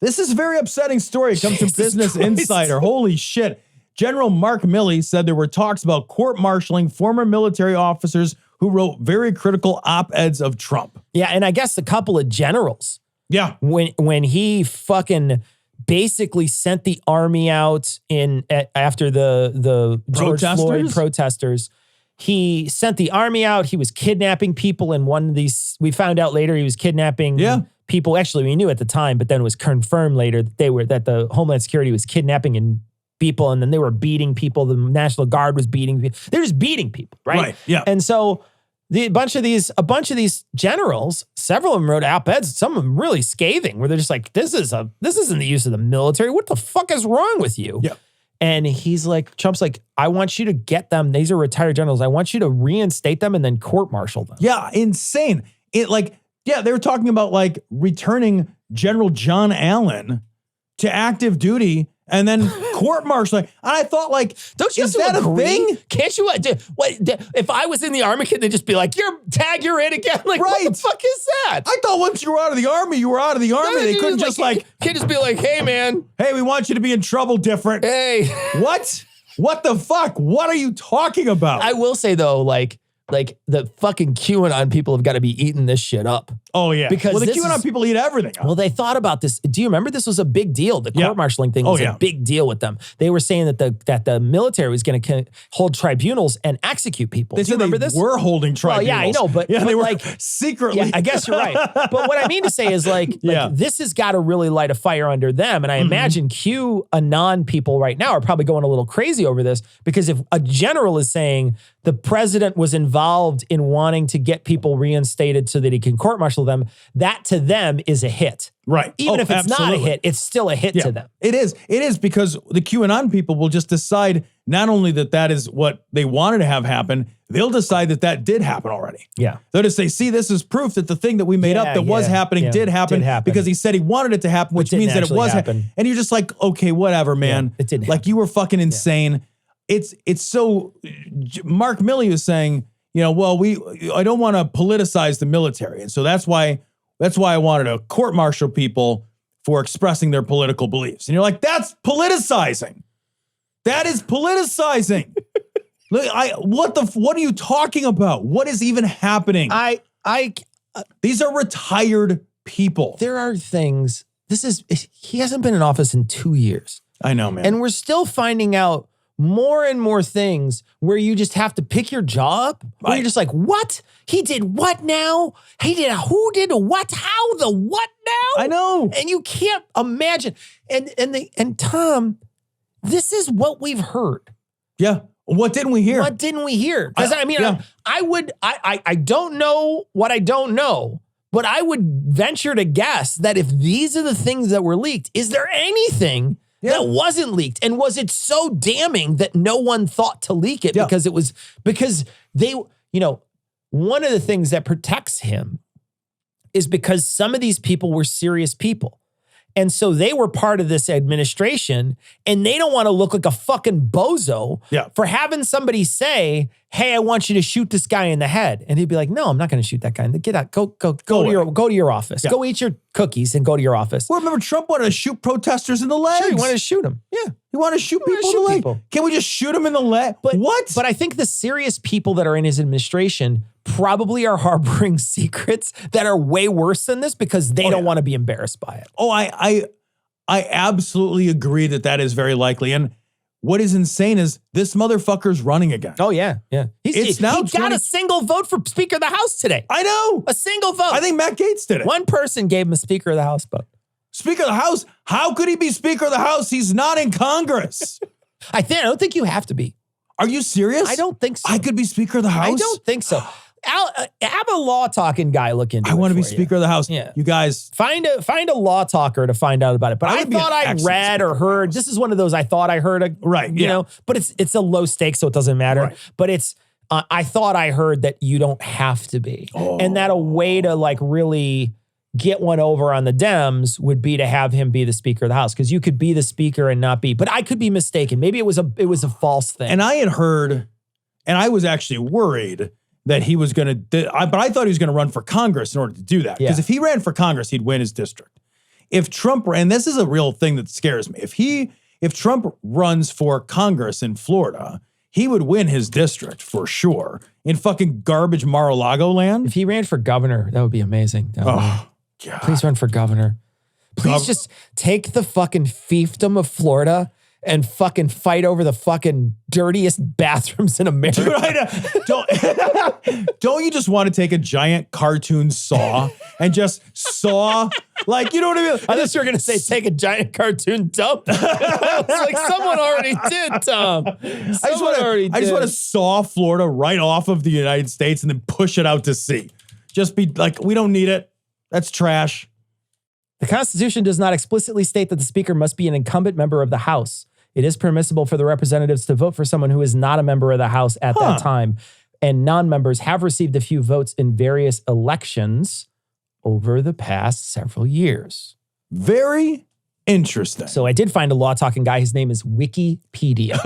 This is a very upsetting story. It comes from Business Christ. Insider. Holy shit. General Mark Milley said there were talks about court-martialing former military officers who wrote very critical op-eds of Trump. Yeah, and I guess a couple of generals. Yeah. When he fucking basically sent the army out after the George Floyd protesters. He sent the army out. He was kidnapping people in one of these. We found out later he was kidnapping people. Actually, we knew at the time, but then it was confirmed later that the Homeland Security was kidnapping people, and then they were beating people. The National Guard was beating people. They're just beating people, right? Right. Yeah. And so a bunch of these generals, several of them wrote op-eds, some of them really scathing, where they're just like, this isn't the use of the military. What the fuck is wrong with you? Yeah. And he's like, Trump's like, I want you to get them. These are retired generals. I want you to reinstate them and then court-martial them. Yeah, insane. They were talking about like returning General John Allen to active duty and then court-martialing. And I thought, like, don't you is that agree? a thing? Can't you? If I was in the army, could they just be like, you're in again? Like, right. What the fuck is that? I thought once you were out of the army, you were out of the army. They couldn't just can't just be like, hey, man. Hey, we want you to be in trouble different. Hey. What? What the fuck? What are you talking about? I will say, though, like the fucking QAnon people have got to be eating this shit up. Oh, yeah. Because the QAnon people eat everything up. Well, they thought about this. Do you remember this was a big deal? The court-martialing thing was a big deal with them. They were saying that the military was going to hold tribunals and execute people. They said remember this? Were holding tribunals. Well, yeah, I know, but they were like secretly. Yeah, I guess you're right. But what I mean to say is like this has got to really light a fire under them. And I imagine QAnon people right now are probably going a little crazy over this, because if a general is saying the president was involved in wanting to get people reinstated so that he can court-martial them, that to them is a hit. Right. Even if it's not a hit, it's still a hit to them. It is. It is, because the QAnon people will just decide not only that is what they wanted to have happen, they'll decide that did happen already. Yeah. They'll just say, see, this is proof that the thing that we made up that was happening did happen because he said he wanted it to happen, which means that it was happening. And you're just like, okay, whatever, man. Yeah, it didn't like, you were fucking insane. It's so, Mark Milley was saying, I don't want to politicize the military. And so that's why I wanted to court-martial people for expressing their political beliefs. And you're like, that's politicizing. That is politicizing. What are you talking about? What is even happening? These are retired people. There are things, he hasn't been in office in 2 years. I know, man. And we're still finding out more and more things where you just have to pick your jaw up. Where you're just like, what? He did what now? Who did what? How the what now? I know. And you can't imagine. And Tom, this is what we've heard. Yeah. What didn't we hear? What didn't we hear? Because I don't know what I don't know, but I would venture to guess that if these are the things that were leaked, is there anything that wasn't leaked? And was it so damning that no one thought to leak it because they, one of the things that protects him is because some of these people were serious people. And so they were part of this administration, and they don't want to look like a fucking bozo for having somebody say, hey, I want you to shoot this guy in the head. And he'd be like, no, I'm not going to shoot that guy. Get out, go to your office. Yeah. Go eat your cookies and go to your office. Well, remember, Trump wanted to shoot protesters in the legs. Sure, he wanted to shoot them. Yeah. He wanted to shoot people in the leg. Can we just shoot them in the leg? What? But I think the serious people that are in his administration probably are harboring secrets that are way worse than this because they don't want to be embarrassed by it. Oh, I absolutely agree that is very likely. And what is insane is this motherfucker's running again. Oh, yeah. Yeah. He got a single vote for Speaker of the House today. I know. A single vote. I think Matt Gaetz did it. One person gave him a Speaker of the House vote. Speaker of the House? How could he be Speaker of the House? He's not in Congress. I don't think you have to be. Are you serious? I don't think so. I could be Speaker of the House? I don't think so. Have a law talking guy look into it. I want to be Speaker of the House. Yeah. You guys. Find a law talker to find out about it. But I thought I read or heard. This is one of those I thought I heard. You know, but it's a low stake, so it doesn't matter. Right. But it's I thought I heard that you don't have to be. Oh. And that a way to like really get one over on the Dems would be to have him be the Speaker of the House. Because you could be the Speaker and not be. But I could be mistaken. Maybe it was a false thing. And I had heard, and I was actually worried that he was going to, but I thought he was going to run for Congress in order to do that. Because if he ran for Congress, he'd win his district. if Trump, and this is a real thing that scares me, if Trump runs for Congress in Florida, he would win his district for sure in fucking garbage Mar-a-Lago land. If he ran for governor, that would be amazing. God. Please run for governor. Please just take the fucking fiefdom of Florida and fucking fight over the fucking dirtiest bathrooms in America. Dude, don't you just want to take a giant cartoon saw and just saw, like, you know what I mean? I thought you were going to say take a giant cartoon dump. I was like, someone already did, Tom. I just want to saw Florida right off of the United States and then push it out to sea. Just be like, we don't need it. That's trash. The Constitution does not explicitly state that the Speaker must be an incumbent member of the House. It is permissible for the representatives to vote for someone who is not a member of the House at that time. And non-members have received a few votes in various elections over the past several years. Very interesting. So I did find a law talking guy. His name is Wikipedia.